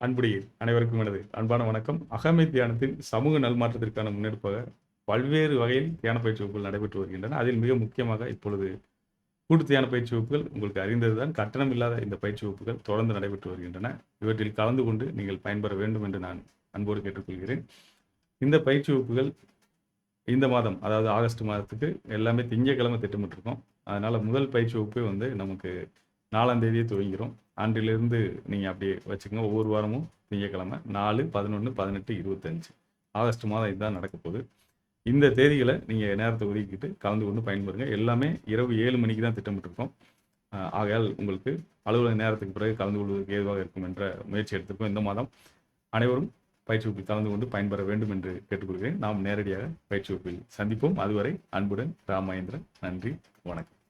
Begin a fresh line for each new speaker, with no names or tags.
அன்புடைய அனைவருக்கும் எனது அன்பான வணக்கம். அகமை தியானத்தின் சமூக நல்மாற்றத்திற்கான முன்னெடுப்பாக பல்வேறு வகையில் தியான பயிற்சி வகுப்புகள் நடைபெற்று வருகின்றன. அதில் மிக முக்கியமாக இப்பொழுது கூட்டு தியான பயிற்சி வகுப்புகள் உங்களுக்கு அறிந்ததுதான். கட்டணம் இல்லாத இந்த பயிற்சி வகுப்புகள் தொடர்ந்து நடைபெற்று வருகின்றன. இவற்றில் கலந்து கொண்டு நீங்கள் பயன்பெற வேண்டும் என்று நான் அன்போடு கேட்டுக்கொள்கிறேன். இந்த பயிற்சி வகுப்புகள் இந்த மாதம், அதாவது ஆகஸ்ட் மாதத்துக்கு எல்லாமே திங்கட்கிழமை திட்டமிட்டிருக்கோம். அதனால முதல் பயிற்சி வகுப்பே நமக்கு 4ஆம் தேதியே துவங்கிறோம். அன்றிலிருந்து நீங்க அப்படியே வச்சுக்கங்க. ஒவ்வொரு வாரமும் திங்கட்கிழமை 4, 11, 18, 25 ஆகஸ்ட் மாதம் இதுதான் நடக்கப் போகுது. இந்த தேதிகளை நீங்க நேரத்தை ஒதுக்கிட்டு கலந்து கொண்டு பயன்பெறுங்க. எல்லாமே இரவு 7 மணிக்கு தான் திட்டமிட்டிருக்கோம். ஆகையால் உங்களுக்கு அலுவலக நேரத்துக்கு பிறகு கலந்து கொள்வதற்கு ஏதுவாக இருக்கும் என்ற முயற்சி எடுத்திருக்கோம். இந்த மாதம் அனைவரும் பயிற்சி வகுப்பில் கலந்து கொண்டு பயன்பெற வேண்டும் என்று கேட்டுக்கொள்கிறேன். நாம் நேரடியாக பயிற்சி வகுப்பில் சந்திப்போம். அதுவரை அன்புடன் ராமேந்திரன். நன்றி, வணக்கம்.